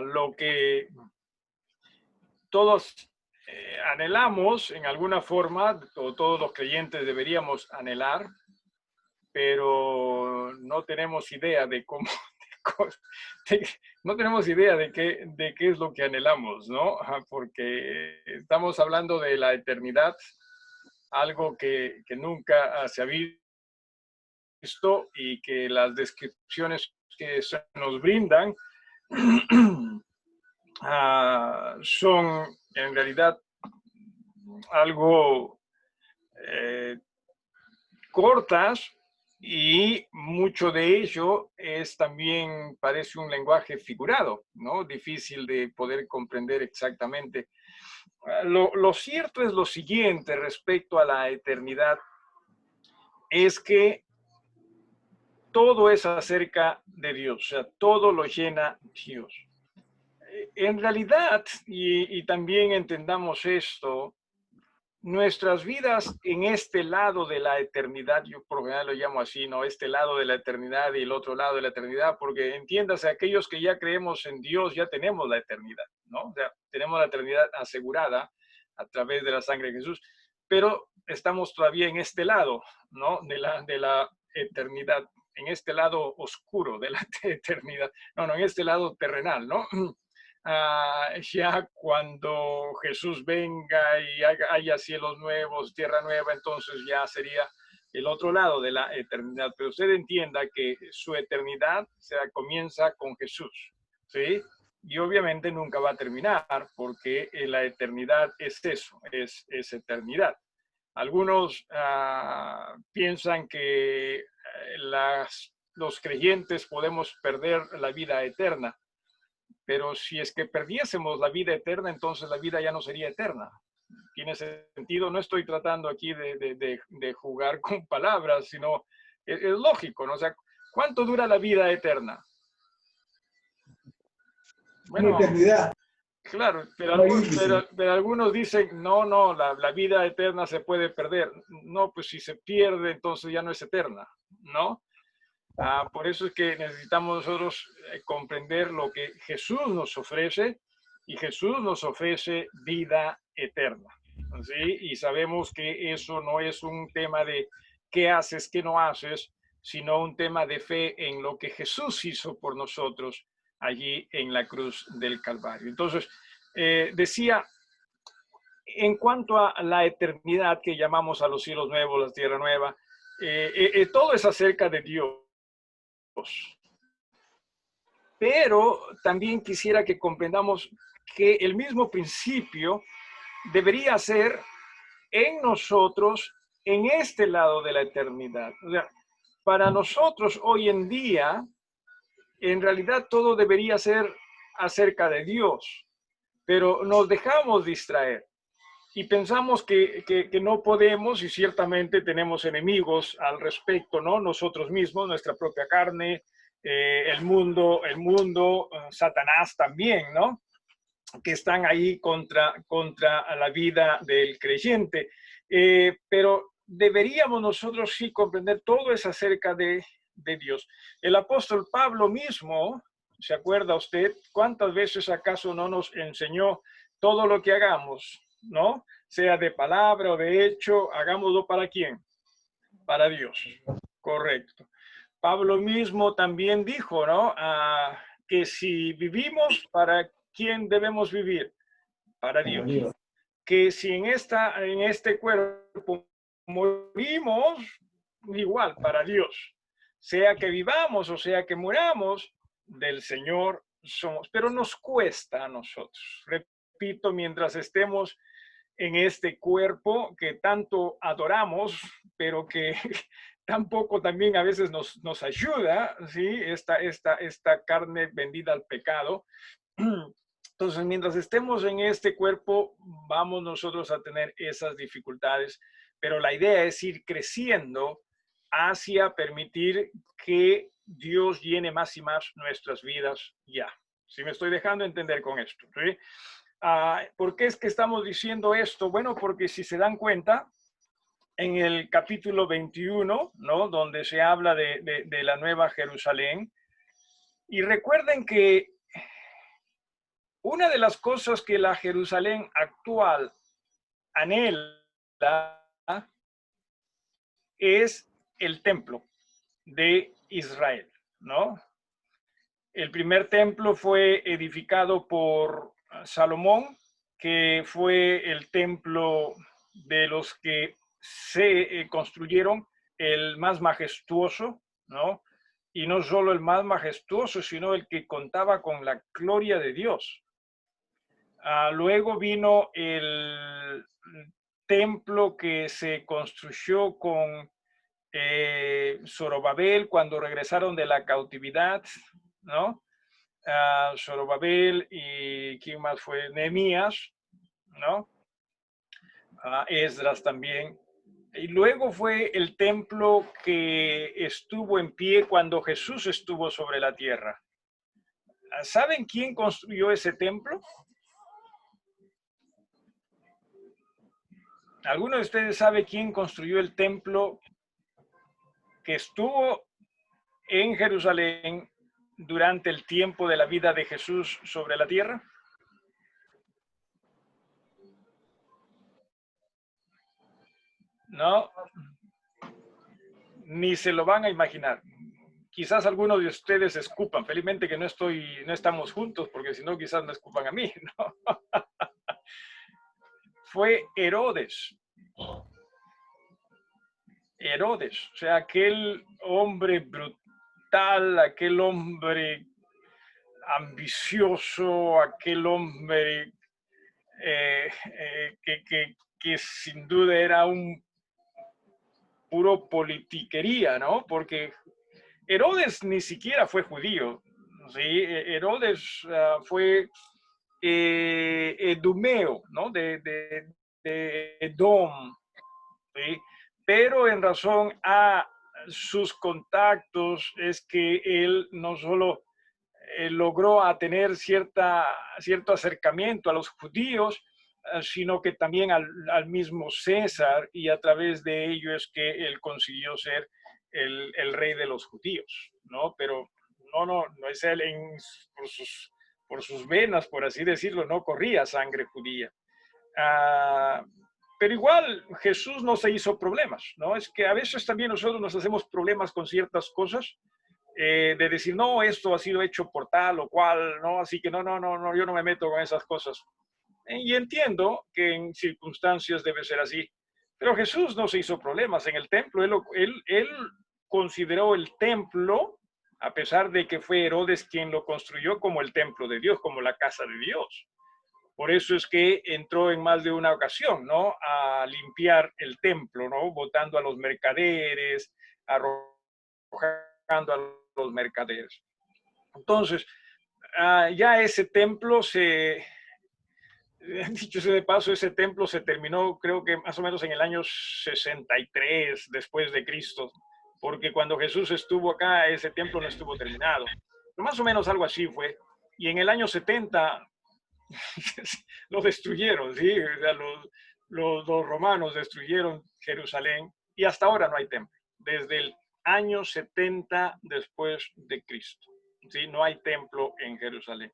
lo que todos anhelamos en alguna forma, o todos los creyentes deberíamos anhelar, pero no tenemos idea de cómo, no tenemos idea de qué es lo que anhelamos, ¿no? Porque estamos hablando de la eternidad, algo que nunca se ha visto y que las descripciones que se nos brindan son en realidad algo cortas, y mucho de ello es también, parece un lenguaje figurado, ¿no? Difícil de poder comprender exactamente. Lo cierto es lo siguiente respecto a la eternidad, es que todo es acerca de Dios, o sea, todo lo llena Dios. En realidad, y también entendamos esto, nuestras vidas en este lado de la eternidad, yo por lo general lo llamo así, ¿no? Este lado de la eternidad y el otro lado de la eternidad, porque entiéndase, aquellos que ya creemos en Dios, ya tenemos la eternidad, ¿no? O sea, tenemos la eternidad asegurada a través de la sangre de Jesús, pero estamos todavía en este lado, ¿no? De la eternidad, en este lado oscuro de la eternidad, no, en este lado terrenal, ¿no? Ya cuando Jesús venga y haya cielos nuevos, tierra nueva, entonces ya sería el otro lado de la eternidad. Pero usted entienda que su eternidad comienza con Jesús, ¿sí? Y obviamente nunca va a terminar, porque la eternidad es eso, es eternidad. Algunos piensan que los creyentes podemos perder la vida eterna. Pero si es que perdiésemos la vida eterna, entonces la vida ya no sería eterna. ¿Tiene sentido? No estoy tratando aquí de jugar con palabras, sino es lógico, ¿no? O sea, ¿cuánto dura la vida eterna? Bueno, una eternidad. Claro, pero algunos dicen, no, la vida eterna se puede perder. No, pues si se pierde, entonces ya no es eterna, ¿no? Por eso es que necesitamos nosotros comprender lo que Jesús nos ofrece, y Jesús nos ofrece vida eterna, ¿sí? Y sabemos que eso no es un tema de qué haces, qué no haces, sino un tema de fe en lo que Jesús hizo por nosotros allí en la cruz del Calvario. Entonces, decía, en cuanto a la eternidad que llamamos a los cielos nuevos, la tierra nueva, todo es acerca de Dios. Pero también quisiera que comprendamos que el mismo principio debería ser en nosotros, en este lado de la eternidad. O sea, para nosotros hoy en día, en realidad todo debería ser acerca de Dios, pero nos dejamos distraer y pensamos que no podemos, y ciertamente tenemos enemigos al respecto, ¿no? Nosotros mismos, nuestra propia carne, el mundo, Satanás también, ¿no? Que están ahí contra la vida del creyente. Pero deberíamos nosotros sí comprender, todo es acerca de Dios. El apóstol Pablo mismo, ¿se acuerda usted? ¿Cuántas veces acaso no nos enseñó todo lo que hagamos, ¿no? Sea de palabra o de hecho, hagámoslo ¿para quién? Para Dios. Correcto. Pablo mismo también dijo, ¿no? Que si vivimos, ¿para quién debemos vivir? Para Dios. Que si en este cuerpo morimos, igual, para Dios. Sea que vivamos o sea que muramos, del Señor somos. Pero nos cuesta a nosotros. Repito, mientras estemos en este cuerpo que tanto adoramos, pero que tampoco también a veces nos ayuda, ¿sí? Esta carne vendida al pecado. Entonces, mientras estemos en este cuerpo, vamos nosotros a tener esas dificultades, pero la idea es ir creciendo hacia permitir que Dios llene más y más nuestras vidas ya. ¿Sí me estoy dejando entender con esto? ¿Sí? ¿Por qué es que estamos diciendo esto? Bueno, porque si se dan cuenta, en el capítulo 21, ¿no? Donde se habla de la Nueva Jerusalén, Y recuerden que una de las cosas que la Jerusalén actual anhela es el templo de Israel, ¿no? El primer templo fue edificado por Salomón, que fue el templo de los que se construyeron el más majestuoso, ¿no? Y no solo el más majestuoso, sino el que contaba con la gloria de Dios. Luego vino el templo que se construyó con Zorobabel cuando regresaron de la cautividad, ¿no? Zorobabel y ¿quién más fue? Nehemías, ¿no? Esdras también. Y luego fue el templo que estuvo en pie cuando Jesús estuvo sobre la tierra. ¿Saben quién construyó ese templo? ¿Alguno de ustedes sabe quién construyó el templo que estuvo en Jerusalén durante el tiempo de la vida de Jesús sobre la tierra? No, ni se lo van a imaginar. Quizás algunos de ustedes escupan. Felizmente que no estamos juntos, porque si no, quizás me escupan a mí, ¿no? Fue Herodes. Herodes, o sea, aquel hombre brutal, aquel hombre ambicioso, aquel hombre que sin duda era un puro politiquería, ¿no? Porque Herodes ni siquiera fue judío, ¿sí? Herodes fue edumeo, ¿no? De Edom, ¿sí? Pero en razón a sus contactos es que él no solo logró a tener cierto acercamiento a los judíos, sino que también al mismo César, y a través de ello es que él consiguió ser el rey de los judíos, ¿no? Pero no es él por sus venas, por así decirlo, no corría sangre judía. Uh, pero igual Jesús no se hizo problemas, ¿no? Es que a veces también nosotros nos hacemos problemas con ciertas cosas, de decir, no, esto ha sido hecho por tal o cual, ¿no? Así que no, yo no me meto con esas cosas. Y entiendo que en circunstancias debe ser así, pero Jesús no se hizo problemas en el templo. Él consideró el templo, a pesar de que fue Herodes quien lo construyó, como el templo de Dios, como la casa de Dios. Por eso es que entró en más de una ocasión, ¿no? A limpiar el templo, ¿no? Botando a los mercaderes, arrojando a los mercaderes. Entonces, ya ese templo dicho sea de paso, ese templo se terminó, creo que más o menos en el año 63 después de Cristo, porque cuando Jesús estuvo acá, ese templo no estuvo terminado. Pero más o menos algo así fue. Y en el año 70 lo destruyeron, ¿sí? O sea, los romanos destruyeron Jerusalén y hasta ahora no hay templo. Desde el año 70 después de Cristo, ¿sí? No hay templo en Jerusalén.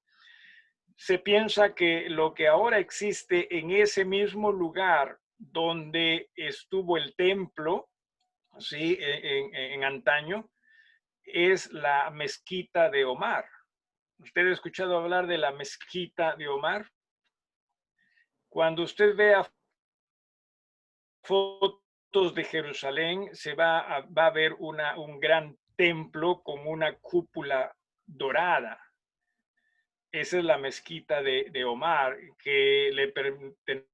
Se piensa que lo que ahora existe en ese mismo lugar donde estuvo el templo, ¿sí? En antaño, es la mezquita de Omar. ¿Usted ha escuchado hablar de la mezquita de Omar? Cuando usted vea fotos de Jerusalén, va a ver un gran templo con una cúpula dorada. Esa es la mezquita de Omar, que le pertenece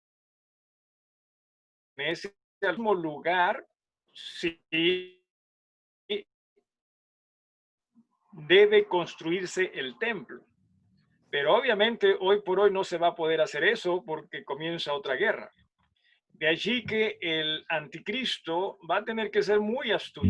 al mismo lugar, sí, debe construirse el templo. Pero obviamente hoy por hoy no se va a poder hacer eso porque comienza otra guerra. De allí que el anticristo va a tener que ser muy astuto,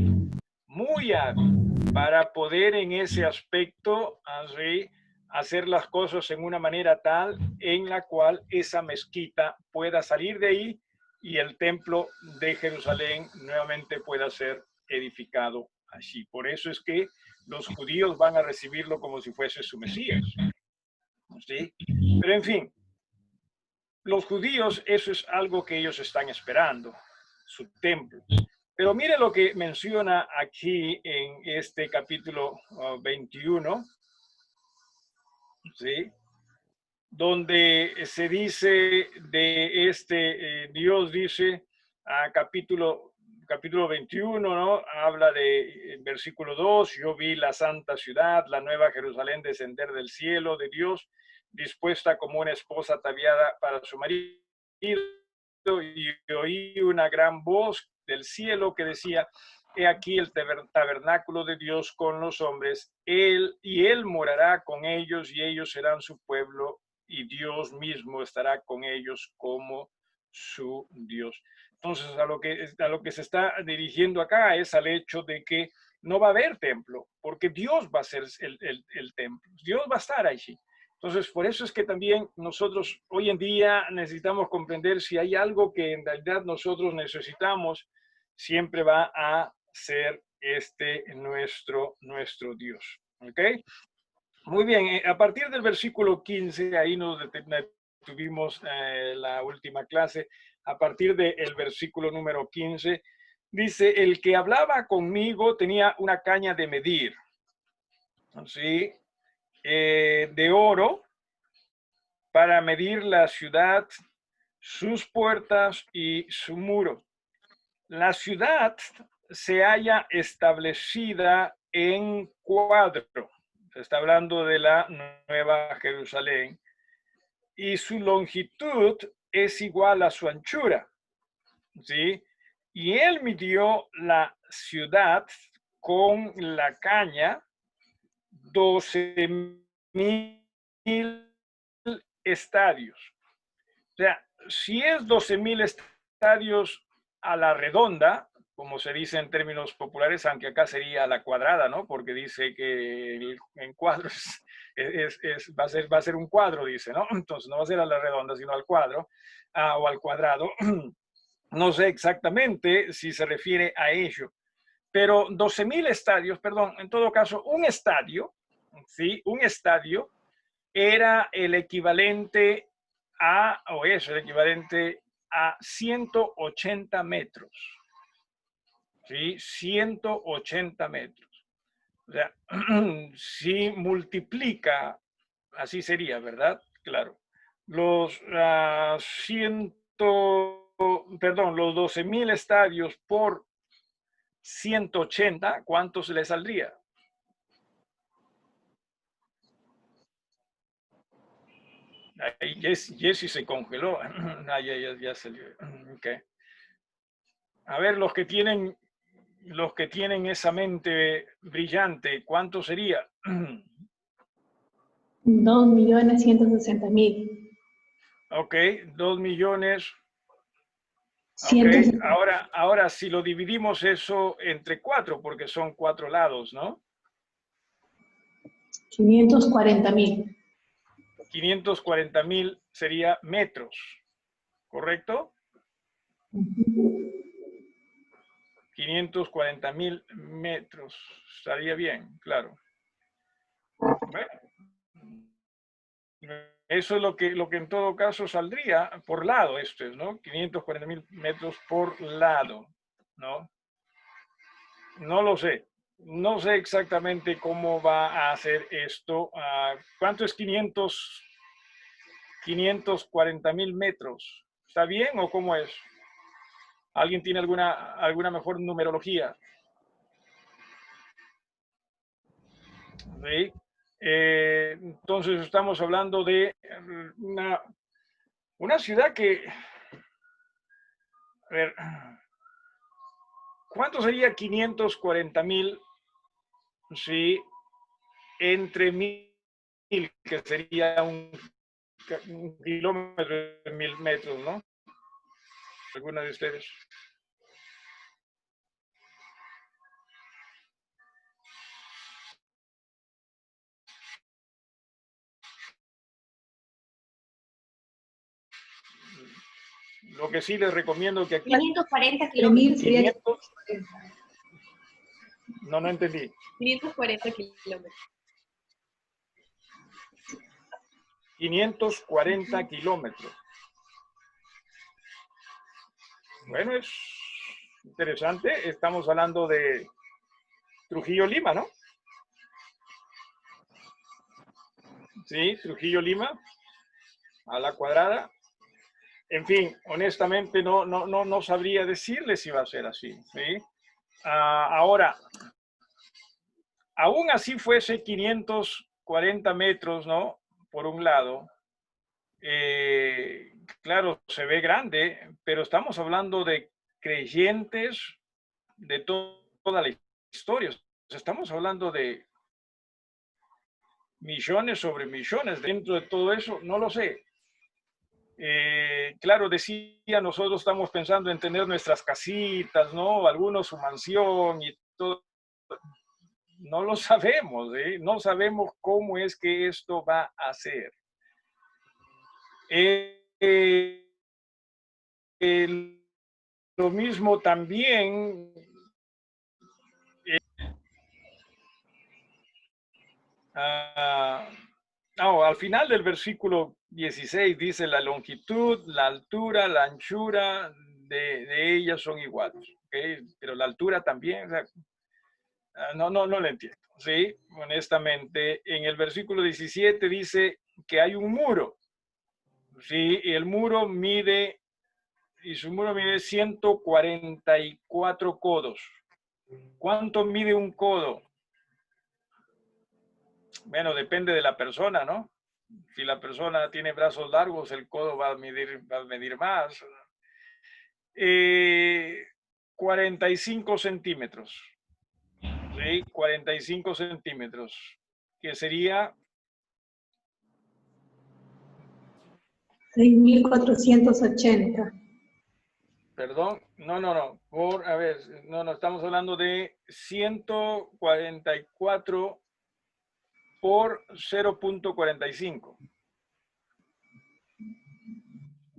muy hábil, para poder en ese aspecto así, hacer las cosas en una manera tal en la cual esa mezquita pueda salir de ahí y el templo de Jerusalén nuevamente pueda ser edificado allí. Por eso es que los judíos van a recibirlo como si fuese su Mesías. ¿Sí? Pero en fin, los judíos, eso es algo que ellos están esperando, su templo. Pero mire lo que menciona aquí en este capítulo 21, ¿sí? Donde se dice de Dios dice, capítulo 21, ¿no? Habla de versículo 2, yo vi la santa ciudad, la nueva Jerusalén descender del cielo de Dios, dispuesta como una esposa ataviada para su marido, y oí una gran voz del cielo que decía, he aquí el tabernáculo de Dios con los hombres, él morará con ellos y ellos serán su pueblo y Dios mismo estará con ellos como su Dios. Entonces, a lo que se está dirigiendo acá es al hecho de que no va a haber templo, porque Dios va a ser el templo, Dios va a estar allí. Entonces, por eso es que también nosotros hoy en día necesitamos comprender si hay algo que en realidad nosotros necesitamos, siempre va a ser nuestro Dios. ¿Ok? Muy bien, a partir del versículo 15, ahí nos detuvimos la última clase, a partir del versículo número 15, dice, el que hablaba conmigo tenía una caña de medir, ¿sí? De oro para medir la ciudad, sus puertas y su muro. La ciudad se halla establecida en cuadro. Se está hablando de la Nueva Jerusalén. Y su longitud es igual a su anchura. ¿Sí? Y él midió la ciudad con la caña 12,000 estadios. O sea, si es 12,000 estadios a la redonda, como se dice en términos populares, aunque acá sería a la cuadrada, ¿no? Porque dice que en cuadros va a ser un cuadro, dice, ¿no? Entonces no va a ser a la redonda, sino al cuadro o al cuadrado. No sé exactamente si se refiere a ello, pero 12,000 estadios, perdón, en todo caso, un estadio, ¿sí? Un estadio era el equivalente o es el equivalente a 180 metros. ¿Sí? 180 metros. O sea, si multiplica, así sería, ¿verdad? Claro. Los los 12,000 estadios por 180, ¿cuántos le saldría? Ahí Jesse se congeló. Ya salió. Okay. A ver, los que tienen esa mente brillante, ¿cuánto sería? 2.160.000. Ok, 2 millones. Ok, 160. ahora si lo dividimos eso entre 4, porque son 4 lados, ¿no? 540.000. 540,000 sería metros, ¿correcto? 540,000 metros, estaría bien, claro. Bueno, eso es lo que en todo caso saldría por lado, ¿no? 540,000 metros por lado, ¿no? No lo sé. No sé exactamente cómo va a hacer esto. ¿Cuánto es 540,000 metros? ¿Está bien o cómo es? ¿Alguien tiene alguna mejor numerología? ¿Sí? Entonces estamos hablando de una ciudad que, a ver, ¿cuánto sería 540,000? Sí, entre 1,000, que sería un kilómetro de 1,000 metros, ¿no? ¿Alguna de ustedes? Lo que sí les recomiendo que aquí 540 kilómetros. 500. No entendí. 540 kilómetros. 540 kilómetros. Bueno, es interesante. Estamos hablando de Trujillo-Lima, ¿no? Sí, Trujillo-Lima, a la cuadrada. En fin, honestamente no sabría decirle si va a ser así, ¿sí? Ahora, aún así fuese 540 metros, ¿no? Por un lado, claro, se ve grande, pero estamos hablando de creyentes de toda la historia. Estamos hablando de millones sobre millones. Dentro de todo eso, no lo sé. Claro, decía, nosotros estamos pensando en tener nuestras casitas, ¿no? Algunos su mansión y todo. No lo sabemos, ¿eh? No sabemos cómo es que esto va a ser. Lo mismo también. Al final del versículo 16 dice la longitud, la altura, la anchura de ellas son iguales, ¿okay? Pero la altura también, o sea, no lo entiendo, ¿sí? Honestamente, en el versículo 17 dice que hay un muro, ¿sí? Y el muro mide, y su muro mide 144 codos. ¿Cuánto mide un codo? Bueno, depende de la persona, ¿no? Si la persona tiene brazos largos, el codo va a medir más. 45 centímetros. ¿Sí? 45 centímetros. Que sería 6.480. Perdón, no. A ver, no, estamos hablando de 144 por 0.45.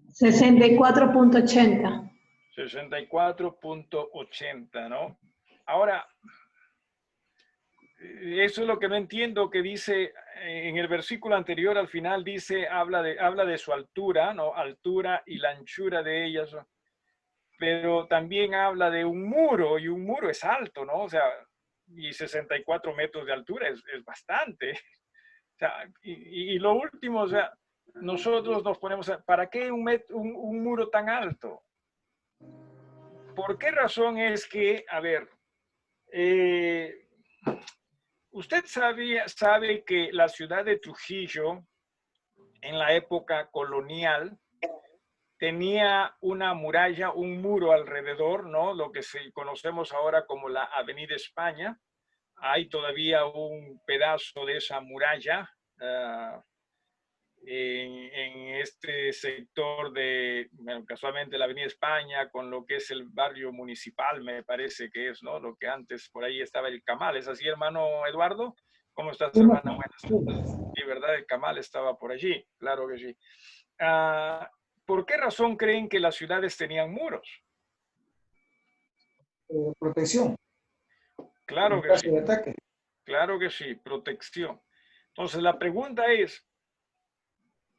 64.80. 64.80, ¿no? Ahora, eso es lo que no entiendo, que dice en el versículo anterior, al final dice, habla de su altura, ¿no? Altura y la anchura de ellas, pero también habla de un muro, y un muro es alto, ¿no? O sea, y 64 metros de altura es bastante. O sea, y lo último, o sea, nosotros nos ponemos, ¿para qué un muro tan alto? ¿Por qué razón es que, a ver, usted sabe que la ciudad de Trujillo, en la época colonial, tenía una muralla, un muro alrededor, ¿no? Lo que conocemos ahora como la Avenida España. Hay todavía un pedazo de esa muralla en este sector de, bueno, casualmente la Avenida España, con lo que es el barrio municipal, me parece que es, ¿no? Lo que antes por ahí estaba el Camal. ¿Es así, hermano Eduardo? ¿Cómo estás, hermana? Buenas tardes. Sí, ¿verdad? El Camal estaba por allí, claro que sí. ¿Por qué razón creen que las ciudades tenían muros? Protección. Claro que sí. De ataque. Claro que sí, protección. Entonces la pregunta es,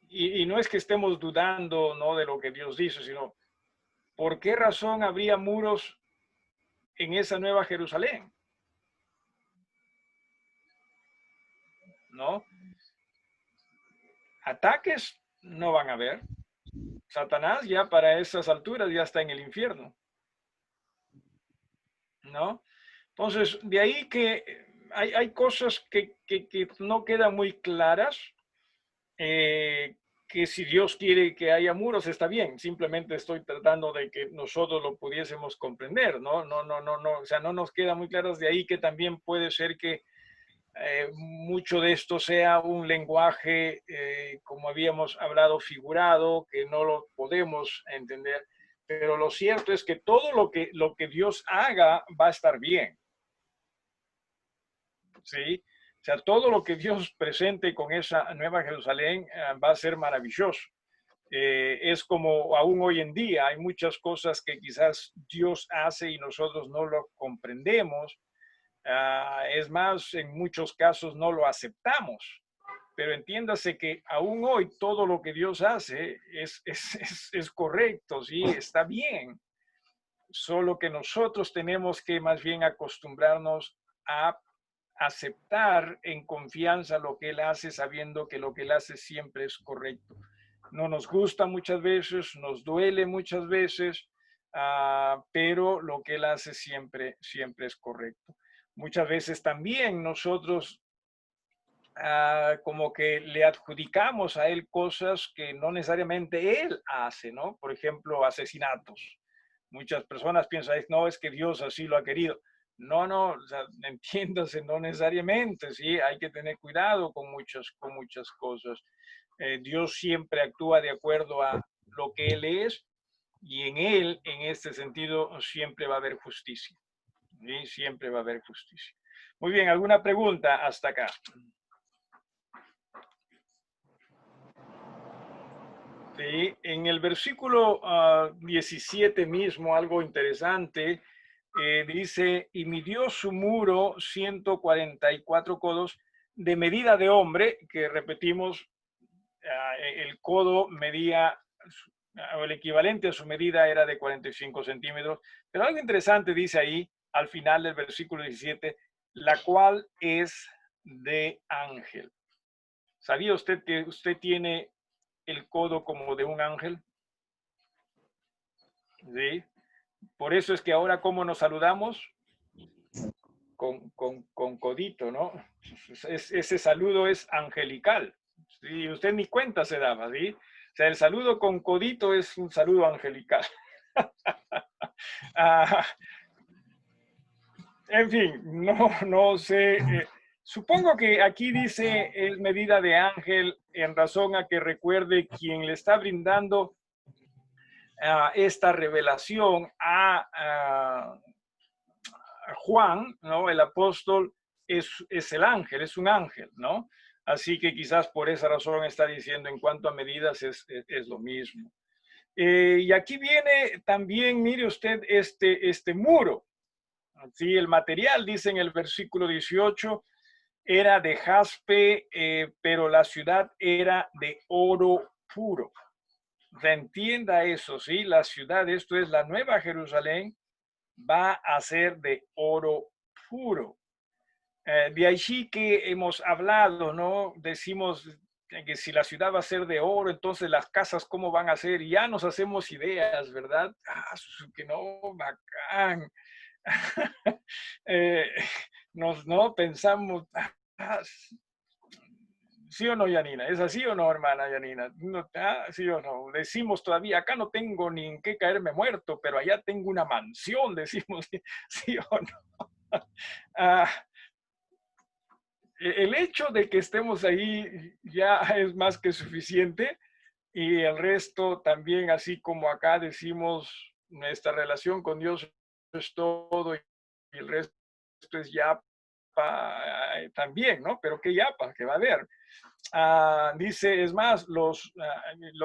y no es que estemos dudando, ¿no?, de lo que Dios dice, sino ¿por qué razón habría muros en esa nueva Jerusalén? ¿No? Ataques no van a haber. Satanás ya para esas alturas ya está en el infierno, ¿no? Entonces, de ahí que hay cosas que no quedan muy claras, que si Dios quiere que haya muros, está bien. Simplemente estoy tratando de que nosotros lo pudiésemos comprender, ¿no? No. O sea, no nos queda muy claro. De ahí que también puede ser que mucho de esto sea un lenguaje, como habíamos hablado, figurado, que no lo podemos entender. Pero lo cierto es que todo lo que Dios haga va a estar bien. ¿Sí? O sea, todo lo que Dios presente con esa nueva Jerusalén va a ser maravilloso. Es como aún hoy en día hay muchas cosas que quizás Dios hace y nosotros no lo comprendemos, Es más, en muchos casos no lo aceptamos. Pero entiéndase que aún hoy todo lo que Dios hace es correcto, ¿sí? Está bien. Solo que nosotros tenemos que más bien acostumbrarnos a aceptar en confianza lo que Él hace, sabiendo que lo que Él hace siempre es correcto. No nos gusta muchas veces, nos duele muchas veces, pero lo que Él hace siempre, siempre es correcto. Muchas veces también nosotros como que le adjudicamos a él cosas que no necesariamente él hace, ¿no? Por ejemplo, asesinatos. Muchas personas piensan, no, es que Dios así lo ha querido. No, no, o sea, entiéndase, no necesariamente, ¿sí? Hay que tener cuidado con muchas cosas. Dios siempre actúa de acuerdo a lo que Él es y en Él, en este sentido, siempre va a haber justicia. ¿Sí? Siempre va a haber justicia. Muy bien, ¿alguna pregunta hasta acá? Sí, en el versículo 17 mismo, algo interesante, dice, y midió su muro 144 codos de medida de hombre, que repetimos, el codo medía, o el equivalente a su medida era de 45 centímetros, pero algo interesante dice ahí, al final del versículo 17, la cual es de ángel. ¿Sabía usted que usted tiene el codo como de un ángel? ¿Sí? Por eso es que ahora, ¿cómo nos saludamos? Con codito, ¿no? Ese saludo es angelical. ¿Sí? Usted ni cuenta se daba, ¿sí? O sea, el saludo con codito es un saludo angelical. En fin, no sé. Supongo que aquí dice es medida de ángel en razón a que recuerde quien le está brindando esta revelación a Juan, ¿no? El apóstol es el ángel, es un ángel, ¿no? Así que quizás por esa razón está diciendo en cuanto a medidas es lo mismo. Y aquí viene también, mire usted, este muro. ¿Sí? El material, dice en el versículo 18, era de jaspe, pero la ciudad era de oro puro. Entienda eso, ¿sí? La ciudad, esto es la Nueva Jerusalén, va a ser de oro puro. De allí que hemos hablado, ¿no? Decimos que si la ciudad va a ser de oro, entonces las casas, ¿cómo van a ser? Y ya nos hacemos ideas, ¿verdad? Que no, bacán. No pensamos, ¿sí o no, Yanina? ¿Es así o no, hermana Yanina? No, ¿sí o no? Decimos todavía, acá no tengo ni en qué caerme muerto, pero allá tengo una mansión, decimos, ¿sí o no? El hecho de que estemos ahí ya es más que suficiente y el resto también, así como acá decimos, nuestra relación con Dios es todo y el resto es yapa también, ¿no? Pero ¿qué yapa? ¿Qué va a haber? Dice, es más, lo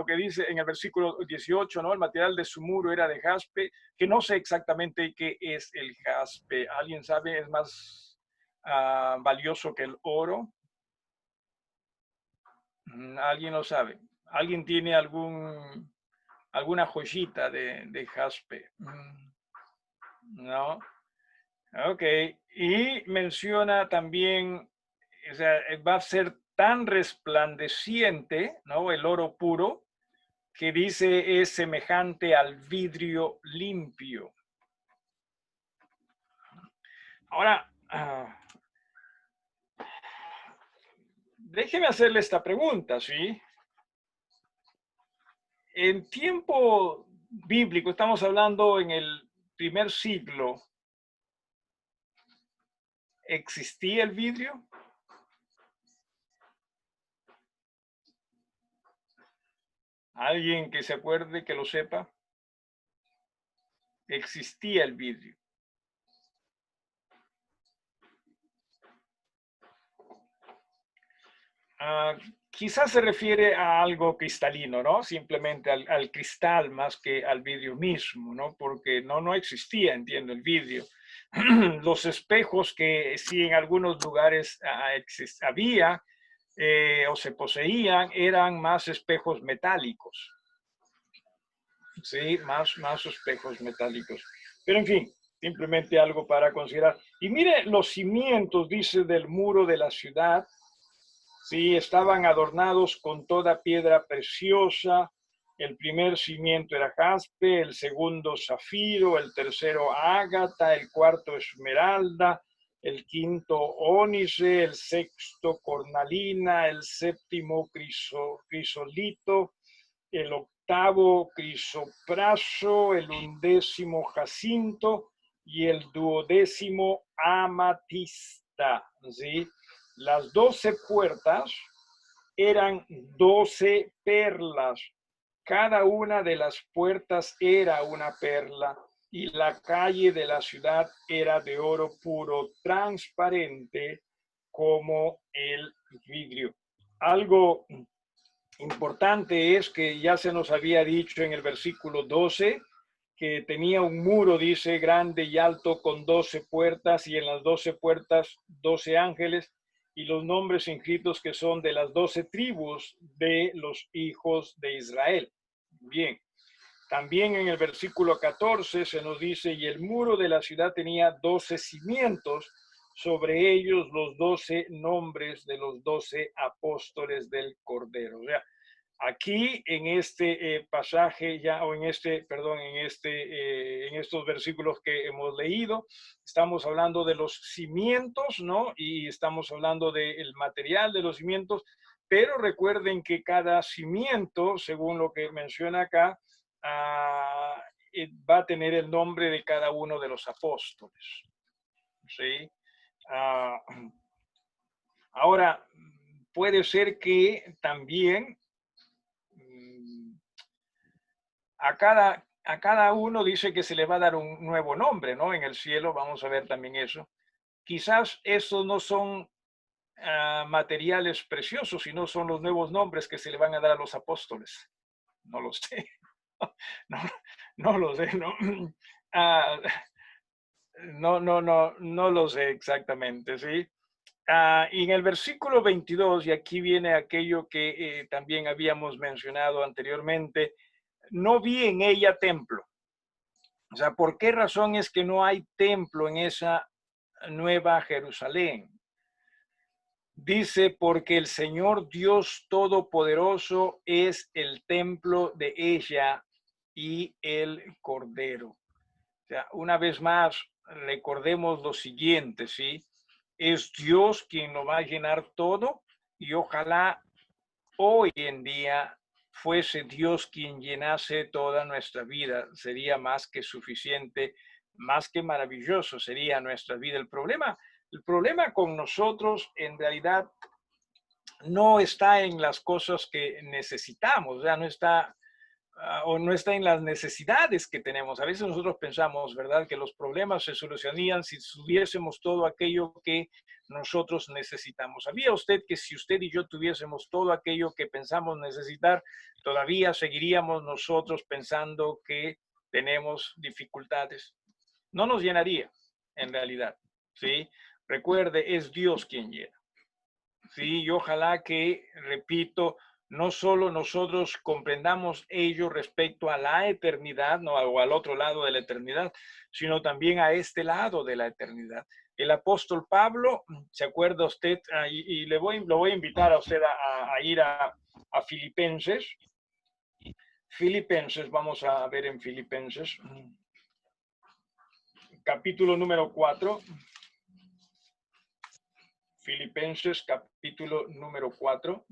que dice en el versículo 18, ¿no? El material de su muro era de jaspe, que no sé exactamente qué es el jaspe. ¿Alguien sabe? ¿Es más valioso que el oro? ¿Alguien lo sabe? ¿Alguien tiene alguna joyita de jaspe? No. Ok. Y menciona también, o sea, va a ser tan resplandeciente, ¿no? El oro puro, que dice es semejante al vidrio limpio. Ahora, déjeme hacerle esta pregunta, ¿sí? En tiempo bíblico, estamos hablando en el primer siglo, ¿existía el vidrio? ¿Alguien que se acuerde, que lo sepa? Existía el vidrio. Quizás se refiere a algo cristalino, ¿no? Simplemente al cristal más que al vidrio mismo, ¿no? Porque no existía, entiendo, el vidrio. Los espejos que sí en algunos lugares había o se poseían eran más espejos metálicos. Sí, más espejos metálicos. Pero en fin, simplemente algo para considerar. Y mire, los cimientos, dice, del muro de la ciudad, sí, estaban adornados con toda piedra preciosa. El primer cimiento era jaspe, el segundo zafiro, el tercero ágata, el cuarto esmeralda, el quinto ónice, el sexto cornalina, el séptimo crisolito, el octavo crisopraso, el undécimo jacinto y el duodécimo amatista. ¿Sí? Las 12 puertas eran 12 perlas. Cada una de las puertas era una perla y la calle de la ciudad era de oro puro, transparente como el vidrio. Algo importante es que ya se nos había dicho en el versículo 12 que tenía un muro, dice, grande y alto con 12 puertas y en las 12 puertas 12 ángeles y los nombres inscritos que son de las 12 tribus de los hijos de Israel. Bien, también en el versículo 14 se nos dice, y el muro de la ciudad tenía 12 cimientos, sobre ellos los 12 nombres de los 12 apóstoles del Cordero. O sea, aquí en este pasaje ya, o en este, perdón, en estos versículos que hemos leído, estamos hablando de los cimientos, ¿no? Y estamos hablando del material de los cimientos, pero recuerden que cada cimiento, según lo que menciona acá, va a tener el nombre de cada uno de los apóstoles. ¿Sí? Ahora, puede ser que también a cada uno dice que se le va a dar un nuevo nombre, ¿no? En el cielo vamos a ver también eso. Quizás esos no son materiales preciosos, sino son los nuevos nombres que se le van a dar a los apóstoles. No lo sé. No, no lo sé, ¿no? No lo sé exactamente, ¿sí? Y en el versículo 22, y aquí viene aquello que también habíamos mencionado anteriormente, no vi en ella templo. O sea, ¿por qué razón es que no hay templo en esa nueva Jerusalén? Dice, porque el Señor Dios Todopoderoso es el templo de ella y el Cordero. O sea, una vez más, recordemos lo siguiente, ¿sí? Es Dios quien lo va a llenar todo y ojalá hoy en día fuese Dios quien llenase toda nuestra vida. Sería más que suficiente, más que maravilloso sería nuestra vida. El problema con nosotros en realidad no está en las cosas que necesitamos, ya no está o no está en las necesidades que tenemos. A veces nosotros pensamos, ¿verdad?, que los problemas se solucionarían si tuviésemos todo aquello que nosotros necesitamos. ¿Sabía usted que si usted y yo tuviésemos todo aquello que pensamos necesitar, todavía seguiríamos nosotros pensando que tenemos dificultades? No nos llenaría, en realidad, ¿sí? Recuerde, es Dios quien llena. Sí, y ojalá que, repito, no solo nosotros comprendamos ello respecto a la eternidad, no, o al otro lado de la eternidad, sino también a este lado de la eternidad. El apóstol Pablo, ¿se acuerda usted? Y lo voy a invitar a usted a ir a Filipenses. Filipenses, vamos a ver en Filipenses, capítulo número 4. Filipenses, capítulo número 4.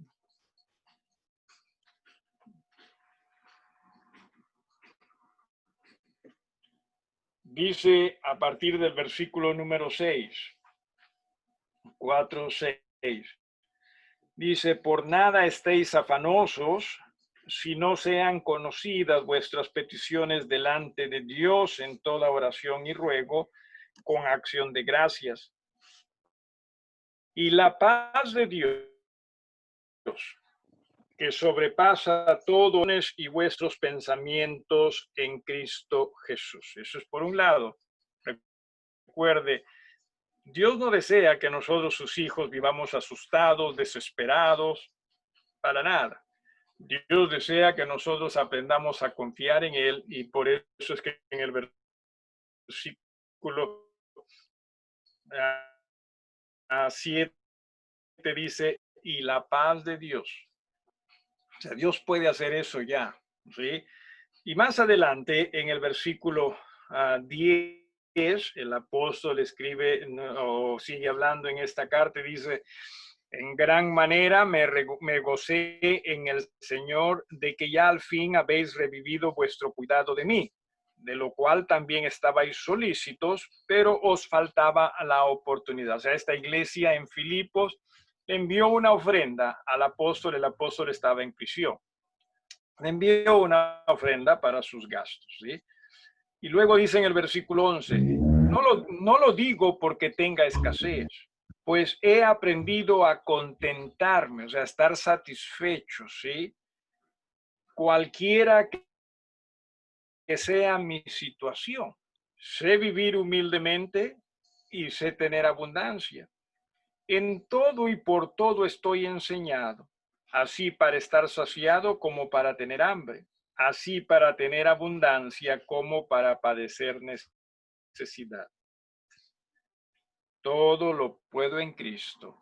Dice a partir del versículo número 6, 4, 6. Dice, por nada estéis afanosos, si no sean conocidas vuestras peticiones delante de Dios en toda oración y ruego, con acción de gracias. Y la paz de Dios, que sobrepasa todos y vuestros pensamientos en Cristo Jesús. Eso es por un lado. recuerde, Dios no desea que nosotros, sus hijos, vivamos asustados, desesperados, para nada. Dios desea que nosotros aprendamos a confiar en Él, y por eso es que en el versículo 7 dice, y la paz de Dios. O sea, Dios puede hacer eso ya, ¿sí? Y más adelante, en el versículo 10, el apóstol escribe o sigue hablando en esta carta y dice, en gran manera me gocé en el Señor de que ya al fin habéis revivido vuestro cuidado de mí, de lo cual también estabais solícitos, pero os faltaba la oportunidad. O sea, esta iglesia en Filipos envió una ofrenda al apóstol, el apóstol estaba en prisión. Le envió una ofrenda para sus gastos, ¿sí? Y luego dice en el versículo 11, no lo digo porque tenga escasez, pues he aprendido a contentarme, o sea, a estar satisfecho, ¿sí? Cualquiera que sea mi situación. Sé vivir humildemente y sé tener abundancia. En todo y por todo estoy enseñado, así para estar saciado como para tener hambre, así para tener abundancia como para padecer necesidad. Todo lo puedo en Cristo,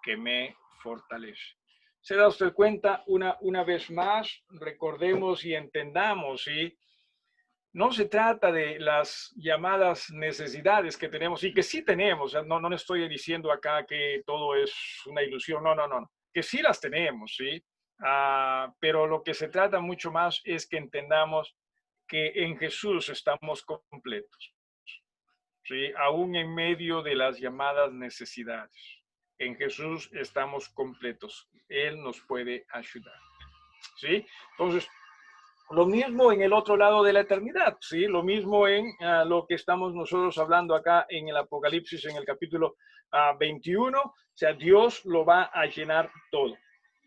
que me fortalece. ¿Se da usted cuenta? Una vez más, recordemos y entendamos, ¿sí? No se trata de las llamadas necesidades que tenemos y que sí tenemos. No estoy diciendo acá que todo es una ilusión. No. Que sí las tenemos, ¿sí? Pero lo que se trata mucho más es que entendamos que en Jesús estamos completos, ¿sí? Aún en medio de las llamadas necesidades. En Jesús estamos completos. Él nos puede ayudar, ¿sí? Entonces, lo mismo en el otro lado de la eternidad, ¿sí? Lo mismo en lo que estamos nosotros hablando acá en el Apocalipsis, en el capítulo 21. O sea, Dios lo va a llenar todo.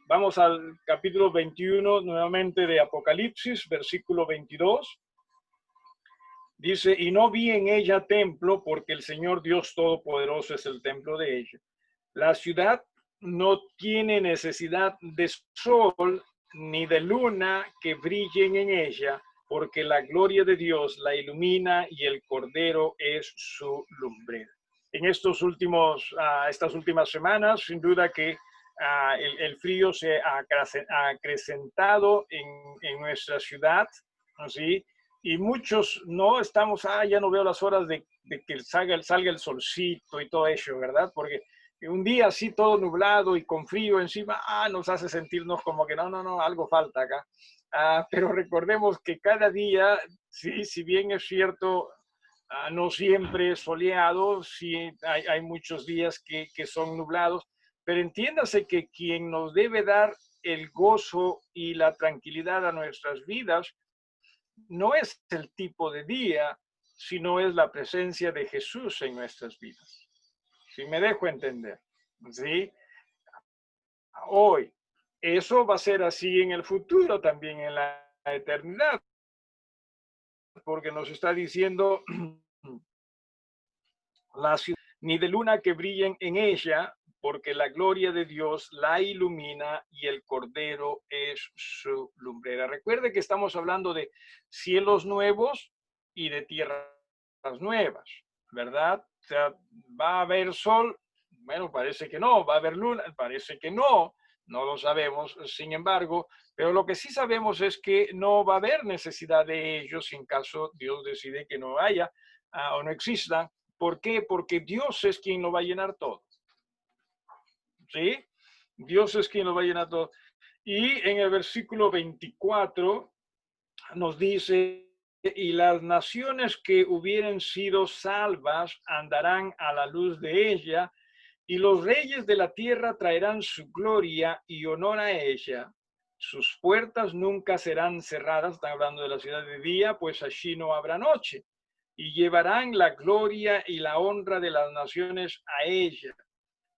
Vamos al capítulo 21 nuevamente de Apocalipsis, versículo 22. Dice, y no vi en ella templo, porque el Señor Dios Todopoderoso es el templo de ella. La ciudad no tiene necesidad de sol ni de luna que brillen en ella, porque la gloria de Dios la ilumina y el Cordero es su lumbrera. En estas últimas semanas, sin duda que el frío se ha acrecentado en nuestra ciudad, ¿sí? Y muchos no estamos, ya no veo las horas de que salga el solcito y todo eso, ¿verdad? Porque un día así todo nublado y con frío encima, nos hace sentirnos como que no, algo falta acá. Pero recordemos que cada día, sí, si bien es cierto, no siempre es soleado, sí hay muchos días que son nublados, pero entiéndase que quien nos debe dar el gozo y la tranquilidad a nuestras vidas no es el tipo de día, sino es la presencia de Jesús en nuestras vidas. Si me dejo entender, ¿sí? Hoy, eso va a ser así en el futuro, también en la eternidad, porque nos está diciendo la ciudad, ni de luna que brillen en ella, porque la gloria de Dios la ilumina y el Cordero es su lumbrera. Recuerde que estamos hablando de cielos nuevos y de tierras nuevas, ¿verdad? O sea, ¿va a haber sol? Bueno, parece que no. ¿Va a haber luna? Parece que no. No lo sabemos, sin embargo, pero lo que sí sabemos es que no va a haber necesidad de ellos en caso Dios decide que no haya o no existan. ¿Por qué? Porque Dios es quien lo va a llenar todo. ¿Sí? Dios es quien lo va a llenar todo. Y en el versículo 24 nos dice, y las naciones que hubieren sido salvas andarán a la luz de ella, y los reyes de la tierra traerán su gloria y honor a ella. Sus puertas nunca serán cerradas, están hablando de la ciudad de día, pues allí no habrá noche. Y llevarán la gloria y la honra de las naciones a ella.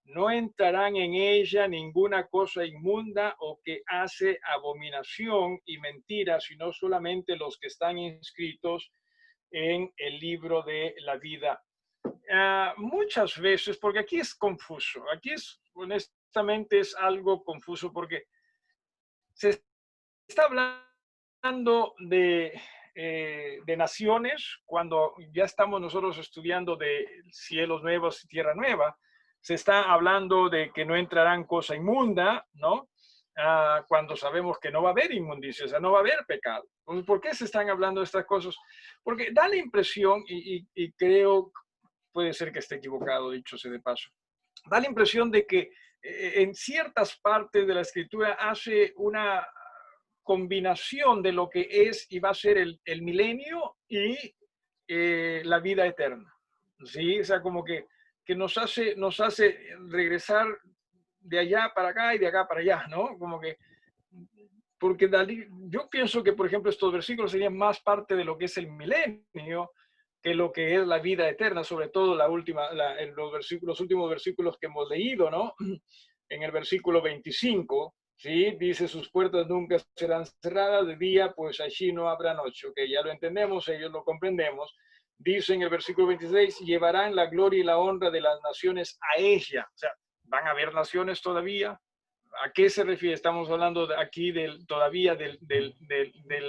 No entrarán en ella ninguna cosa inmunda o que hace abominación y mentira, sino solamente los que están inscritos en el libro de la vida muchas veces, porque aquí es confuso, aquí honestamente es algo confuso porque se está hablando de naciones cuando ya estamos nosotros estudiando de cielos nuevos y tierra nueva. Se está hablando de que no entrarán cosa inmunda, ¿no? Cuando sabemos que no va a haber inmundicia, o sea, no va a haber pecado. Entonces, ¿por qué se están hablando de estas cosas? Porque da la impresión, y creo, puede ser que esté equivocado, dicho sea de paso, da la impresión de que en ciertas partes de la escritura hace una combinación de lo que es y va a ser el milenio y la vida eterna. ¿Sí? O sea, como que nos hace regresar de allá para acá y de acá para allá, ¿no? Como que, porque yo pienso que, por ejemplo, estos versículos serían más parte de lo que es el milenio que lo que es la vida eterna, sobre todo en los últimos versículos que hemos leído, ¿no? En el versículo 25, ¿sí? Dice, sus puertas nunca serán cerradas de día, pues allí no habrá noche. Ok, ya lo entendemos, ellos lo comprendemos. Dice en el versículo 26, llevarán la gloria y la honra de las naciones a ella. O sea, ¿van a haber naciones todavía? ¿A qué se refiere? Estamos hablando aquí todavía de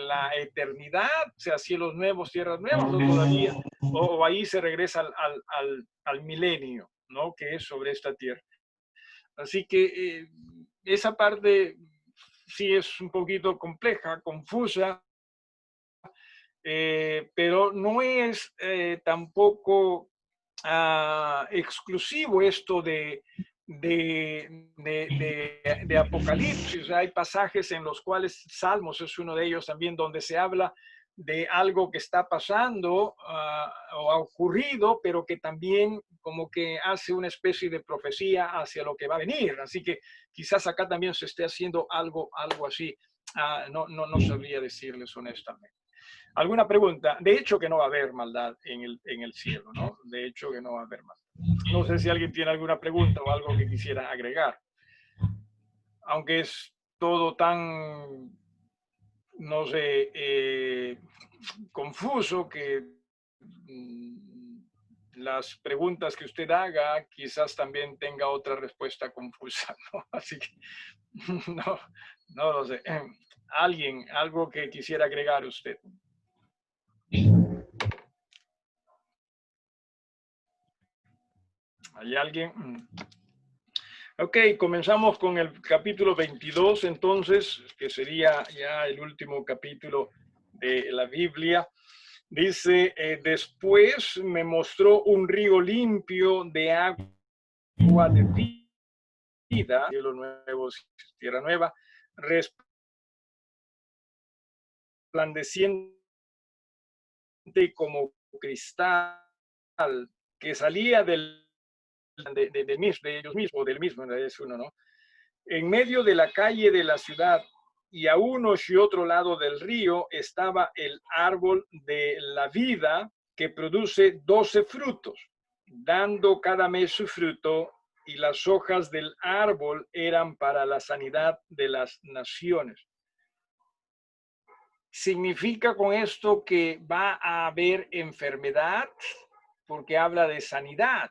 la eternidad, o sea, cielos nuevos, tierras nuevas, o todavía, o ahí se regresa al milenio, ¿no? Que es sobre esta tierra. Así que esa parte sí es un poquito compleja, confusa, pero no es tampoco exclusivo esto de Apocalipsis. Hay pasajes en los cuales Salmos es uno de ellos también, donde se habla de algo que está pasando o ha ocurrido, pero que también como que hace una especie de profecía hacia lo que va a venir. Así que quizás acá también se esté haciendo algo así. No sabría decirles honestamente. ¿Alguna pregunta? De hecho que no va a haber maldad en el cielo, ¿no? De hecho que no va a haber maldad. No sé si alguien tiene alguna pregunta o algo que quisiera agregar. Aunque es todo tan, no sé, confuso que las preguntas que usted haga quizás también tenga otra respuesta confusa, ¿no? Así que no lo sé. ¿Alguien, algo que quisiera agregar usted? ¿Hay alguien? Ok, comenzamos con el capítulo 22, entonces, que sería ya el último capítulo de la Biblia. Dice, después me mostró un río limpio de agua de vida, cielo nuevo, tierra nueva, resplandeciente como cristal, que salía de ellos mismos, del mismo, es uno, ¿no? En medio de la calle de la ciudad y a uno y otro lado del río estaba el árbol de la vida que produce 12 frutos, dando cada mes su fruto, y las hojas del árbol eran para la sanidad de las naciones. ¿Significa con esto que va a haber enfermedad? Porque habla de sanidad,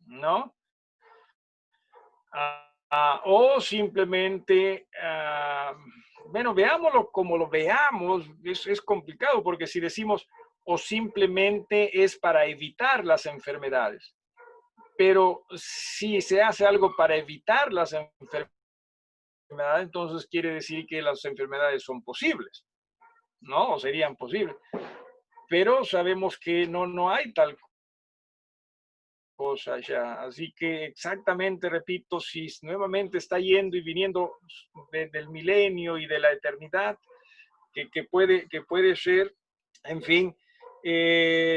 ¿no? O simplemente, bueno, veámoslo como lo veamos, es complicado porque si decimos o simplemente es para evitar las enfermedades, pero si se hace algo para evitar las enfermedades, entonces quiere decir que las enfermedades son posibles, ¿no? O serían posibles, pero sabemos que no hay tal cosa ya. Así que exactamente, repito, si nuevamente está yendo y viniendo del milenio y de la eternidad, que puede ser, en fin.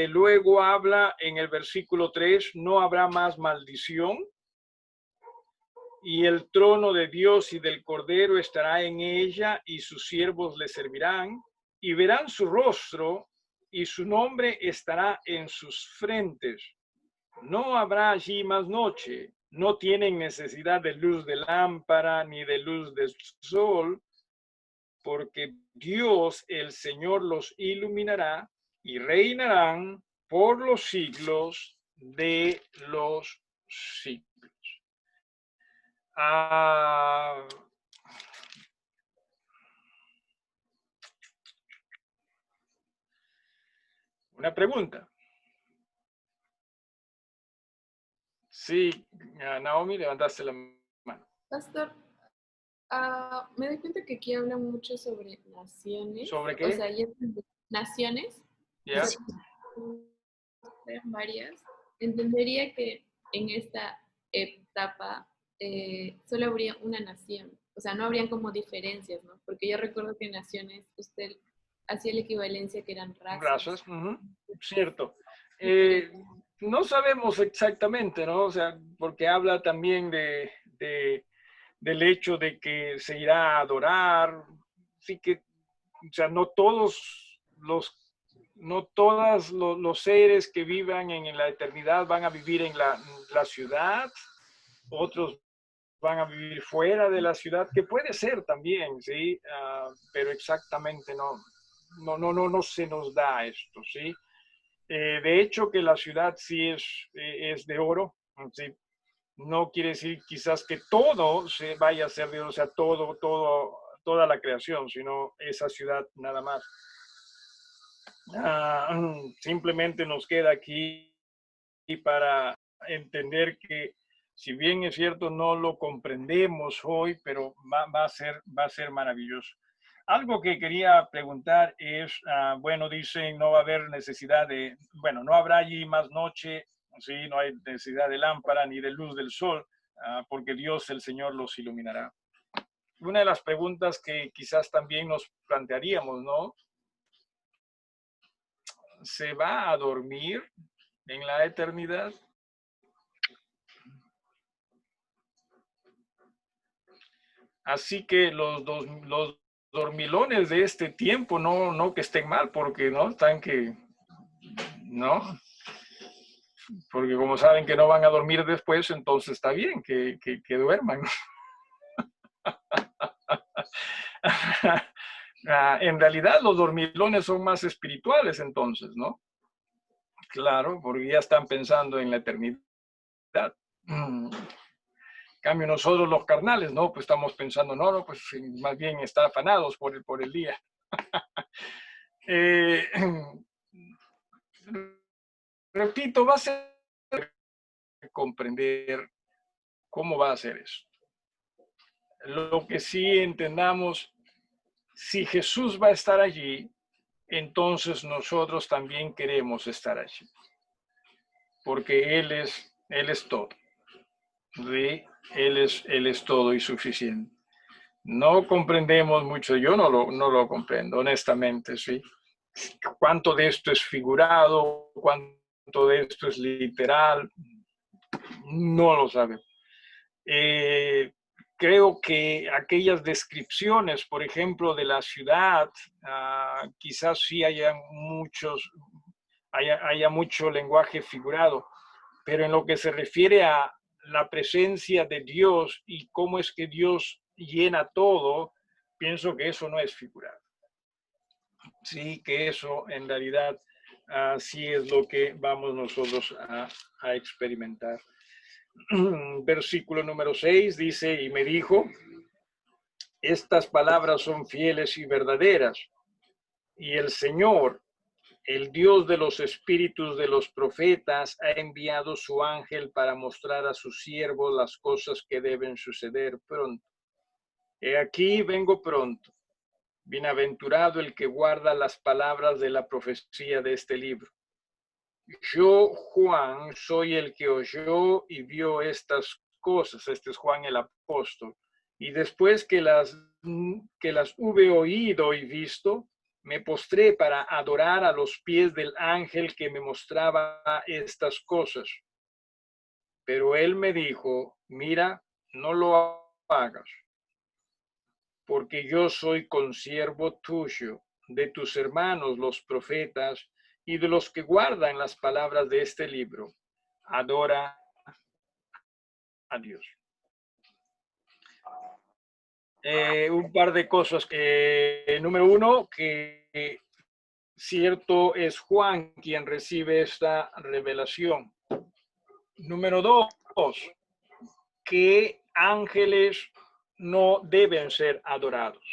Luego habla en el versículo 3, no habrá más maldición, y el trono de Dios y del Cordero estará en ella, y sus siervos le servirán, y verán su rostro, y su nombre estará en sus frentes. No habrá allí más noche, no tienen necesidad de luz de lámpara ni de luz de sol, porque Dios el Señor los iluminará y reinarán por los siglos de los siglos. Una pregunta. Sí, Naomi, levantaste la mano. Pastor, me doy cuenta que aquí habla mucho sobre naciones. ¿Sobre O qué? sea, naciones. ¿Ya? Varias. Entendería que en esta etapa solo habría una nación. O sea, no habrían como diferencias, ¿no? Porque yo recuerdo que en naciones usted hacía la equivalencia que eran razas. Razas, cierto. No sabemos exactamente, ¿no? O sea, porque habla también del hecho de que se irá a adorar, sí que, o sea, no todos los seres que vivan en la eternidad van a vivir en la ciudad, otros van a vivir fuera de la ciudad, que puede ser también, ¿sí? Pero exactamente no se nos da esto, ¿sí? De hecho, que la ciudad sí es de oro, ¿sí? No quiere decir quizás que todo se vaya a ser de oro, o sea, toda la creación, sino esa ciudad nada más. Simplemente nos queda aquí para entender que si bien es cierto no lo comprendemos hoy, pero va a ser maravilloso. Algo que quería preguntar es, bueno, dicen no va a haber necesidad bueno, no habrá allí más noche, sí, no hay necesidad de lámpara ni de luz del sol, porque Dios el Señor los iluminará. Una de las preguntas que quizás también nos plantearíamos, ¿no? ¿Se va a dormir en la eternidad? Así que los dormilones de este tiempo no que estén mal, porque no están no, porque como saben que no van a dormir después, entonces está bien que duerman. En realidad los dormilones son más espirituales entonces, ¿no? Claro, porque ya están pensando en la eternidad. En cambio nosotros los carnales, ¿no? Pues estamos pensando, no, pues más bien está afanados por el día. Repito, va a ser comprender cómo va a ser eso. Lo que sí entendamos, si Jesús va a estar allí, entonces nosotros también queremos estar allí, porque Él es todo, ¿sí? Él es todo y suficiente. No comprendemos mucho, yo no lo comprendo, honestamente, ¿sí? ¿Cuánto de esto es figurado? ¿Cuánto de esto es literal? No lo sabemos. Creo que aquellas descripciones, por ejemplo, de la ciudad, quizás sí haya mucho lenguaje figurado, pero en lo que se refiere a la presencia de Dios y cómo es que Dios llena todo, pienso que eso no es figurado. Sí, que eso en realidad sí es lo que vamos nosotros a experimentar. Versículo número 6 dice, y me dijo, estas palabras son fieles y verdaderas, y el Señor, el Dios de los espíritus de los profetas, ha enviado su ángel para mostrar a sus siervos las cosas que deben suceder pronto. He aquí vengo pronto. Bienaventurado el que guarda las palabras de la profecía de este libro. Yo, Juan, soy el que oyó y vio estas cosas. Este es Juan el apóstol. Y después que las hube oído y visto, me postré para adorar a los pies del ángel que me mostraba estas cosas. Pero él me dijo, mira, no lo hagas, porque yo soy consiervo tuyo, de tus hermanos los profetas, y de los que guardan las palabras de este libro. Adora a Dios. Un par de cosas. Número uno, que cierto es Juan quien recibe esta revelación. Número 2, que ángeles no deben ser adorados.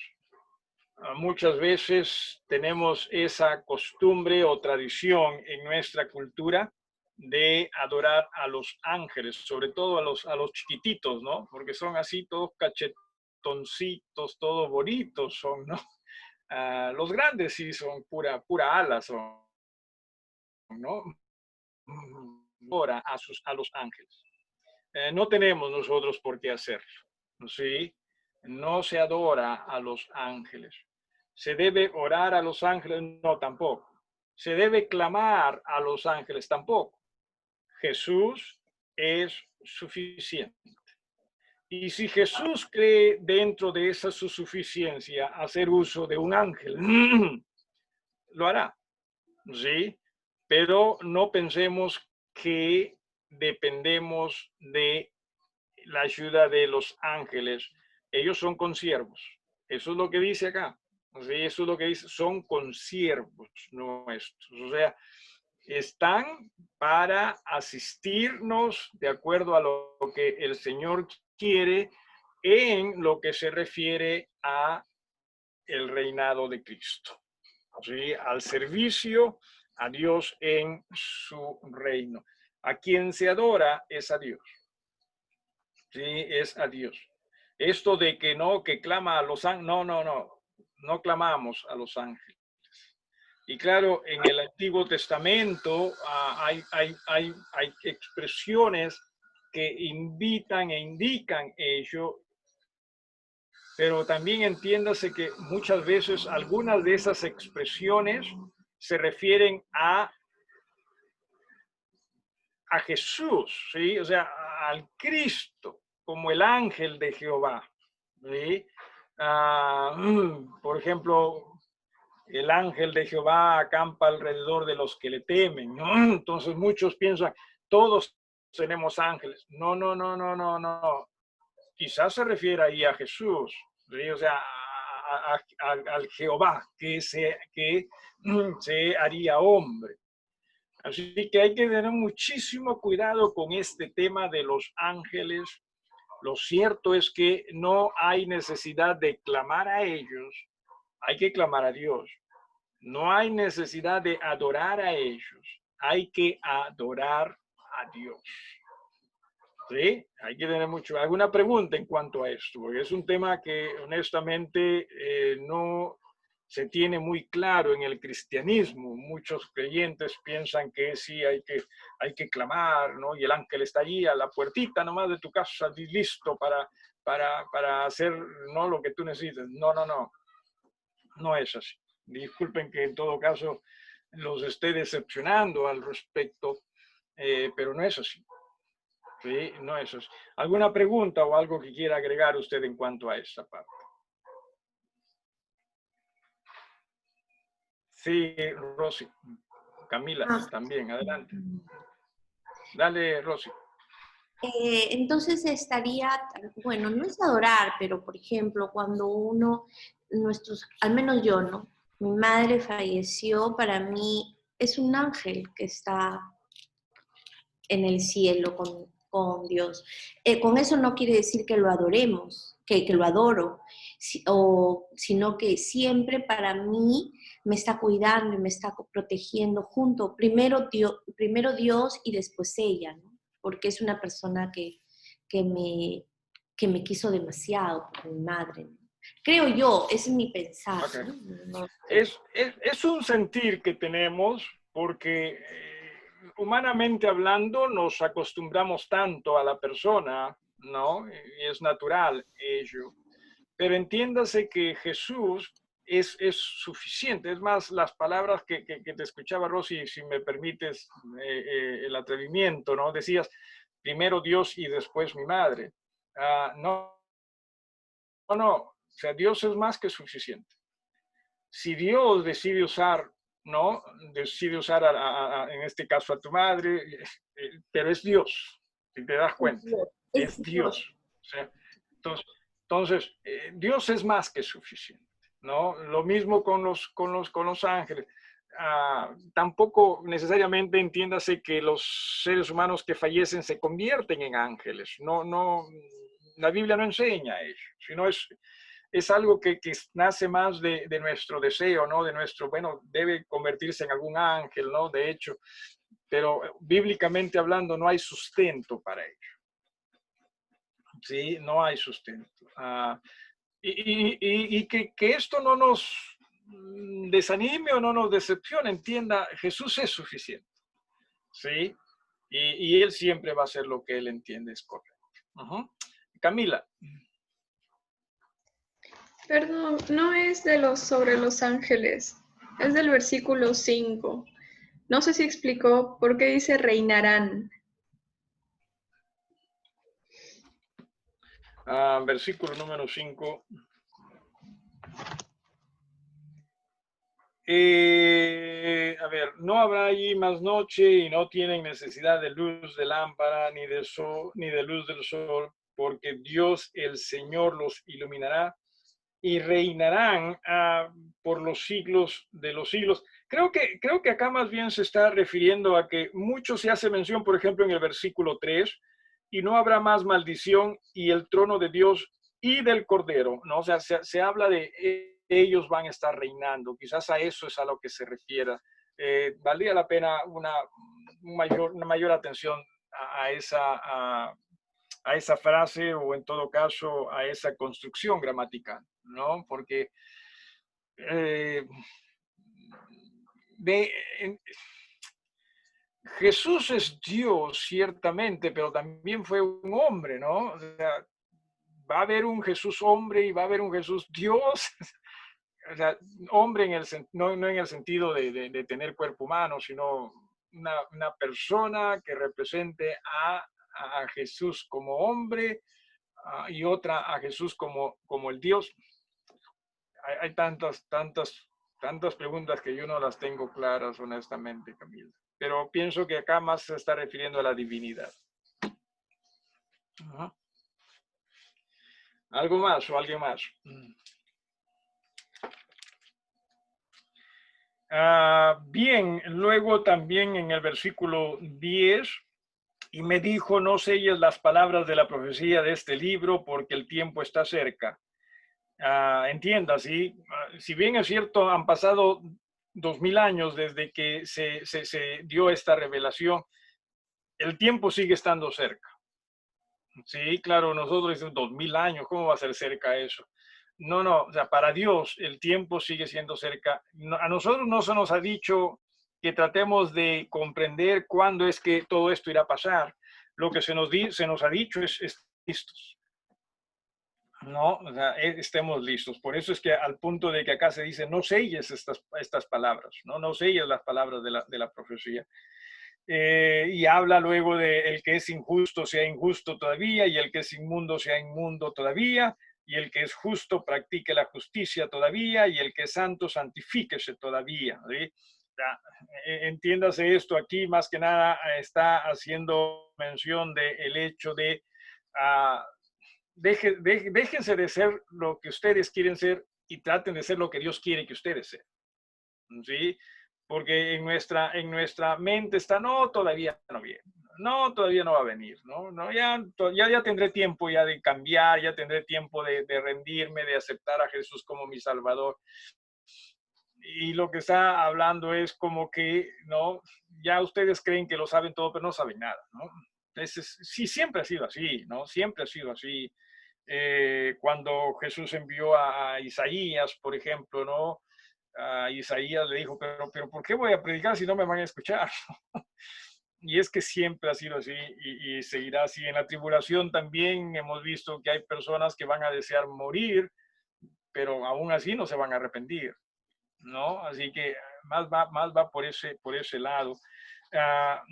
Muchas veces tenemos esa costumbre o tradición en nuestra cultura de adorar a los ángeles, sobre todo a los chiquititos, ¿no? Porque son así todos cachetoncitos, todos bonitos son, ¿no? Los grandes sí son pura ala, son, ¿no? Ahora a los ángeles. No tenemos nosotros por qué hacerlo, ¿sí? No se adora a los ángeles. ¿Se debe orar a los ángeles? No, tampoco. ¿Se debe clamar a los ángeles? Tampoco. Jesús es suficiente. Y si Jesús cree dentro de esa su suficiencia hacer uso de un ángel, lo hará, ¿sí? Pero no pensemos que dependemos de la ayuda de los ángeles. Ellos son consiervos. Eso es lo que dice acá. ¿Sí? Eso es lo que dice. Son consiervos nuestros. O sea, están para asistirnos de acuerdo a lo que el Señor quiere en lo que se refiere a el reinado de Cristo. ¿Sí? Al servicio a Dios en su reino. A quien se adora es a Dios. Sí, es a Dios. Esto de que no, que clama a los ángeles, no clamamos a los ángeles. Y claro, en el Antiguo Testamento hay expresiones que invitan e indican ello, pero también entiéndase que muchas veces algunas de esas expresiones se refieren a Jesús, ¿sí? O sea, al Cristo, como el ángel de Jehová, ¿sí? Por ejemplo, el ángel de Jehová acampa alrededor de los que le temen, ¿no? Entonces muchos piensan, todos tenemos ángeles. No. Quizás se refiere ahí a Jesús, ¿sí? O sea, al Jehová que se haría hombre. Así que hay que tener muchísimo cuidado con este tema de los ángeles. Lo cierto es que no hay necesidad de clamar a ellos, hay que clamar a Dios. No hay necesidad de adorar a ellos, hay que adorar a Dios. ¿Sí? Hay que tener mucho. ¿Alguna pregunta en cuanto a esto? Porque es un tema que honestamente no se tiene muy claro en el cristianismo. Muchos creyentes piensan que sí hay que clamar, ¿no? Y el ángel está allí a la puertita nomás de tu casa, listo para hacer, ¿no?, lo que tú necesites. No es así. Disculpen que en todo caso los esté decepcionando al respecto, pero no es así. Sí, no es así. ¿Alguna pregunta o algo que quiera agregar usted en cuanto a esta parte? Sí, Rosy. Camila, también, adelante. Dale, Rosy. Entonces estaría, bueno, no es adorar, pero por ejemplo, cuando al menos yo, ¿no? Mi madre falleció, para mí es un ángel que está en el cielo con Dios. Con eso no quiere decir que lo adoremos, que lo adoro, sino que siempre para mí me está cuidando y me está protegiendo junto, primero Dios y después ella, ¿no? Porque es una persona que me quiso demasiado por mi madre, ¿no? Creo yo, ese es mi pensar. Okay. ¿No? Es un sentir que tenemos porque humanamente hablando nos acostumbramos tanto a la persona, ¿no? Y es natural ello. Pero entiéndase que Jesús es suficiente. Es más, las palabras que te escuchaba, Rosy, si me permites el atrevimiento, ¿no? Decías, primero Dios y después mi madre. No. O sea, Dios es más que suficiente. Si Dios decide usar, ¿no? Decide usar en este caso a tu madre, pero es Dios, si te das cuenta. Es Dios. O sea, entonces Dios es más que suficiente, ¿no? Lo mismo con los ángeles. tampoco necesariamente entiéndase que los seres humanos que fallecen se convierten en ángeles. No, la Biblia no enseña eso, sino es algo que nace más de nuestro deseo, ¿no? De nuestro, bueno, debe convertirse en algún ángel, ¿no? De hecho, pero bíblicamente hablando no hay sustento para ello. Sí, no hay sustento. Y que esto no nos desanime o no nos decepcione, entienda, Jesús es suficiente, ¿sí? Y Él siempre va a hacer lo que Él entiende es correcto. Camila. Perdón, no es de los sobre los ángeles, es del versículo 5. No sé si explicó por qué dice reinarán. Versículo número 5. A ver, no habrá allí más noche y no tienen necesidad de luz de lámpara ni de sol, ni de luz del sol, porque Dios el Señor los iluminará y reinarán por los siglos de los siglos. Creo que acá más bien se está refiriendo a que mucho se hace mención, por ejemplo, en el versículo 3, y no habrá más maldición y el trono de Dios y del Cordero, ¿no? O sea, se habla de ellos van a estar reinando, quizás a eso es a lo que se refiera. Valdría la pena una mayor atención a esa frase o en todo caso a esa construcción gramatical, ¿no? Porque Jesús es Dios, ciertamente, pero también fue un hombre, ¿no? O sea, va a haber un Jesús hombre y va a haber un Jesús Dios. O sea, hombre no en el sentido de tener cuerpo humano, sino una persona que represente a Jesús como hombre y otra a Jesús como el Dios. Hay tantas preguntas que yo no las tengo claras, honestamente, Camila. Pero pienso que acá más se está refiriendo a la divinidad. ¿Algo más o alguien más? Bien, luego también en el versículo 10, y me dijo, no selles las palabras de la profecía de este libro porque el tiempo está cerca. Entienda, ¿sí? Si bien es cierto, han pasado 2000 años desde que se dio esta revelación, el tiempo sigue estando cerca. Sí, claro, nosotros decimos 2000 años, ¿cómo va a ser cerca eso? No, o sea, para Dios el tiempo sigue siendo cerca. A nosotros no se nos ha dicho que tratemos de comprender cuándo es que todo esto irá a pasar. Lo que se nos ha dicho es listos. No, o sea, estemos listos. Por eso es que al punto de que acá se dice, no selles estas palabras, no selles las palabras de la profecía. Y habla luego de el que es injusto sea injusto todavía, y el que es inmundo sea inmundo todavía, y el que es justo practique la justicia todavía, y el que es santo santifíquese todavía. ¿Sí? Entiéndase esto aquí, más que nada está haciendo mención del hecho de déjense de ser lo que ustedes quieren ser y traten de ser lo que Dios quiere que ustedes sean. ¿Sí? Porque en nuestra mente está, no, todavía no viene, no, todavía no va a venir, no ya tendré tiempo ya de cambiar, ya tendré tiempo de rendirme, de aceptar a Jesús como mi Salvador. Y lo que está hablando es como que, ¿no? Ya ustedes creen que lo saben todo, pero no saben nada, ¿no? Entonces, sí, siempre ha sido así, ¿no? Siempre ha sido así. Cuando Jesús envió a Isaías, por ejemplo, ¿no? A Isaías le dijo, pero ¿por qué voy a predicar si no me van a escuchar? Y es que siempre ha sido así y seguirá así. En la tribulación también hemos visto que hay personas que van a desear morir, pero aún así no se van a arrepentir, ¿no? Así que más va por ese lado.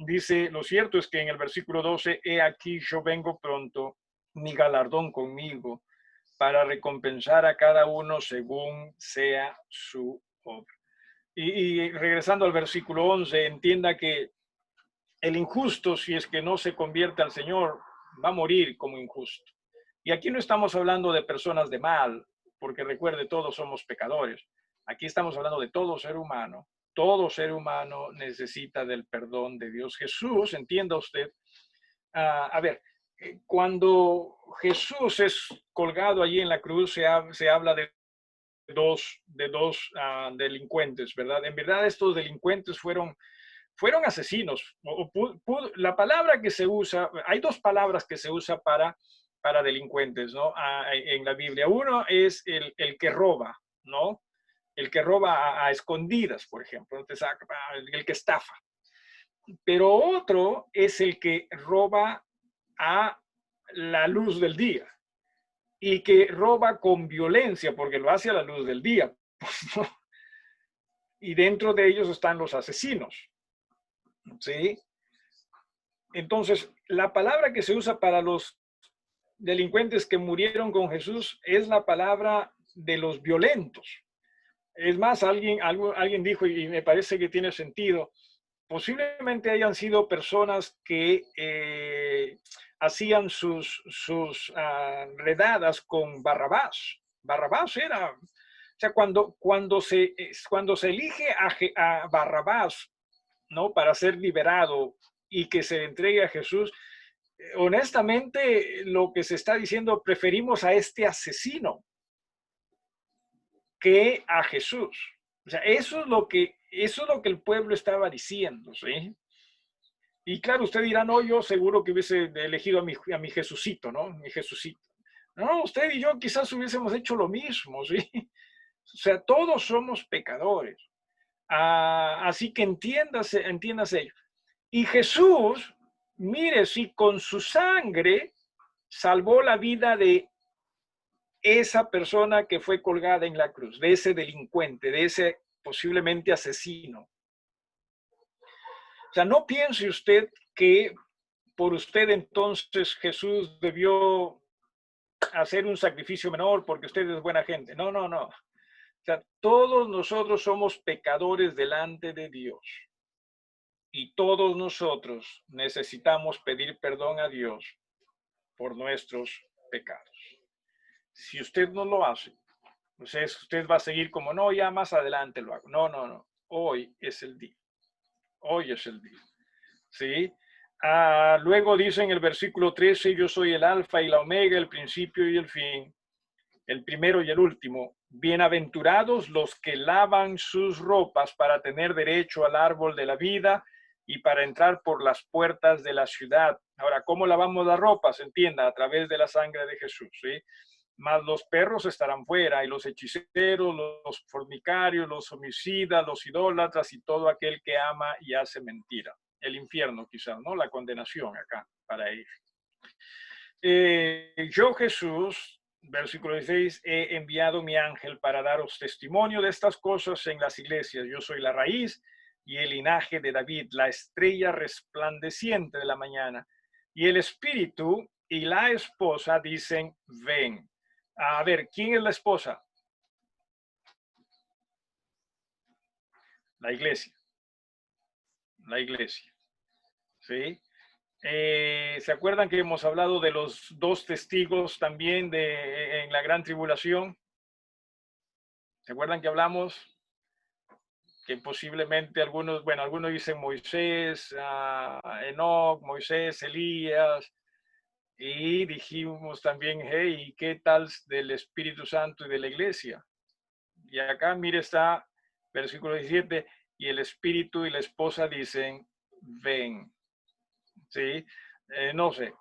Dice, lo cierto es que en el versículo 12, he aquí yo vengo pronto, mi galardón conmigo, para recompensar a cada uno según sea su obra. Y regresando al versículo 11, entienda que el injusto, si es que no se convierte al Señor, va a morir como injusto. Y aquí no estamos hablando de personas de mal, porque recuerde, todos somos pecadores. Aquí estamos hablando de todo ser humano todo ser humano necesita del perdón de Dios. Jesús, entienda usted, a ver, cuando Jesús es colgado allí en la cruz, se habla de dos delincuentes, ¿verdad? En verdad estos delincuentes fueron asesinos. La palabra que se usa, hay dos palabras que se usa para delincuentes, ¿no? En la Biblia. Uno es el que roba, ¿no? El que roba a escondidas, por ejemplo, el que estafa. Pero otro es el que roba a la luz del día y que roba con violencia porque lo hace a la luz del día. Y dentro de ellos están los asesinos. ¿Sí? Entonces, la palabra que se usa para los delincuentes que murieron con Jesús es la palabra de los violentos. Es más, alguien dijo, y me parece que tiene sentido, posiblemente hayan sido personas que hacían sus redadas con Barrabás. Barrabás era, o sea, cuando se elige a Barrabás, ¿no? Para ser liberado y que se entregue a Jesús, honestamente lo que se está diciendo, preferimos a este asesino que a Jesús. O sea, eso es lo que el pueblo estaba diciendo, ¿sí? Y claro, usted dirá, no, yo seguro que hubiese elegido a mi Jesucito, ¿no? Mi Jesucito. No, usted y yo quizás hubiésemos hecho lo mismo, ¿sí? O sea, todos somos pecadores. Así que entiéndase ello. Y Jesús, mire, si con su sangre salvó la vida de esa persona que fue colgada en la cruz, de ese delincuente, de ese posiblemente asesino. O sea, no piense usted que por usted entonces Jesús debió hacer un sacrificio menor porque usted es buena gente. No, no, no. O sea, todos nosotros somos pecadores delante de Dios. Y todos nosotros necesitamos pedir perdón a Dios por nuestros pecados. Si usted no lo hace, pues usted va a seguir como, no, ya más adelante lo hago. No, no, no. Hoy es el día. Hoy es el día. ¿Sí? Luego dice en el versículo 13, yo soy el alfa y la omega, el principio y el fin, el primero y el último. Bienaventurados los que lavan sus ropas para tener derecho al árbol de la vida y para entrar por las puertas de la ciudad. Ahora, ¿cómo lavamos las ropas? Entienda, a través de la sangre de Jesús, ¿sí? Mas los perros estarán fuera, y los hechiceros, los fornicarios, los homicidas, los idólatras y todo aquel que ama y hace mentira. El infierno quizás, ¿no? La condenación acá para ellos. Yo, Jesús, versículo 16, he enviado mi ángel para daros testimonio de estas cosas en las iglesias. Yo soy la raíz y el linaje de David, la estrella resplandeciente de la mañana. Y el espíritu y la esposa dicen, ven. A ver, ¿quién es la esposa? La iglesia. La iglesia. ¿Sí? ¿Se acuerdan que hemos hablado de los dos testigos también en la gran tribulación? ¿Se acuerdan que hablamos que posiblemente algunos dicen Moisés, Enoc, Moisés, Elías, y dijimos también, hey, ¿qué tal del Espíritu Santo y de la iglesia? Y acá, mire, está versículo 17, y el Espíritu y la esposa dicen, ven. ¿Sí? No sé,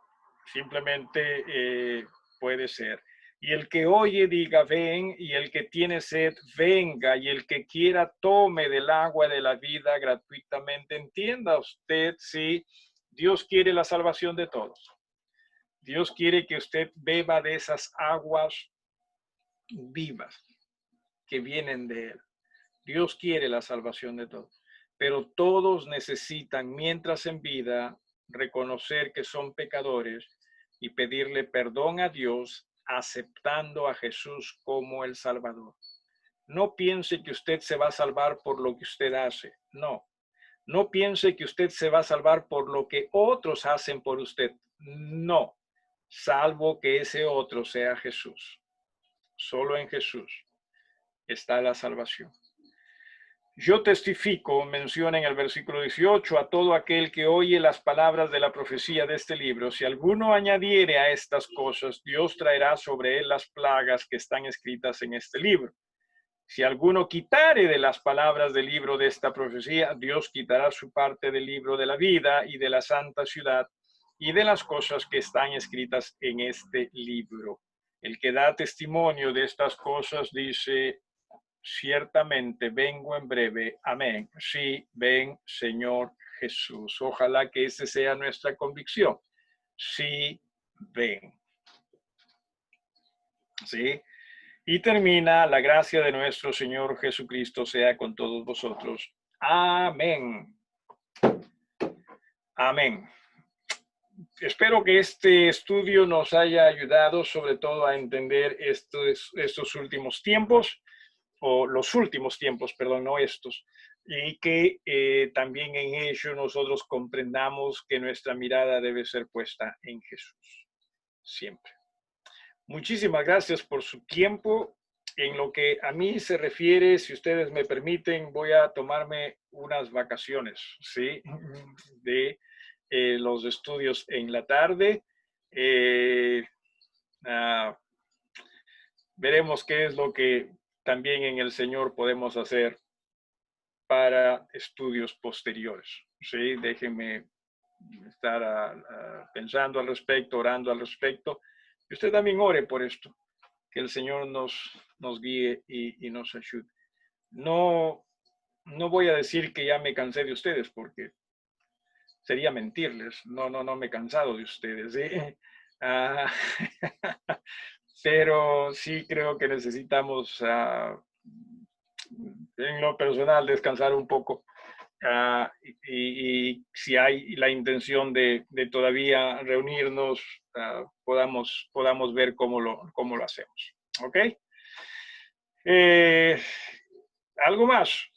simplemente puede ser. Y el que oye diga, ven, y el que tiene sed, venga, y el que quiera tome del agua de la vida gratuitamente. Entienda usted, sí, Dios quiere la salvación de todos. Dios quiere que usted beba de esas aguas vivas que vienen de Él. Dios quiere la salvación de todos. Pero todos necesitan, mientras en vida, reconocer que son pecadores y pedirle perdón a Dios, aceptando a Jesús como el Salvador. No piense que usted se va a salvar por lo que usted hace. No. No piense que usted se va a salvar por lo que otros hacen por usted. No. Salvo que ese otro sea Jesús. Solo en Jesús está la salvación. Yo testifico, menciona en el versículo 18, a todo aquel que oye las palabras de la profecía de este libro. Si alguno añadiere a estas cosas, Dios traerá sobre él las plagas que están escritas en este libro. Si alguno quitare de las palabras del libro de esta profecía, Dios quitará su parte del libro de la vida y de la santa ciudad y de las cosas que están escritas en este libro. El que da testimonio de estas cosas dice: ciertamente vengo en breve. Amén. Sí, ven, Señor Jesús. Ojalá que esa sea nuestra convicción. Sí, ven. Sí. Y termina: la gracia de nuestro Señor Jesucristo sea con todos vosotros. Amén. Amén. Espero que este estudio nos haya ayudado sobre todo a entender estos últimos tiempos, o los últimos tiempos, perdón, no estos, y que también en ello nosotros comprendamos que nuestra mirada debe ser puesta en Jesús, siempre. Muchísimas gracias por su tiempo. En lo que a mí se refiere, si ustedes me permiten, voy a tomarme unas vacaciones, ¿sí? De los estudios en la tarde. Veremos qué es lo que también en el Señor podemos hacer para estudios posteriores. ¿Sí? Déjenme estar pensando al respecto, orando al respecto. Y usted también ore por esto, que el Señor nos guíe y nos ayude. No voy a decir que ya me cansé de ustedes, porque sería mentirles. No me he cansado de ustedes. ¿Sí? Pero sí creo que necesitamos, en lo personal, descansar un poco. Y si hay la intención de todavía reunirnos, podamos ver cómo lo hacemos. ¿Ok? Algo más.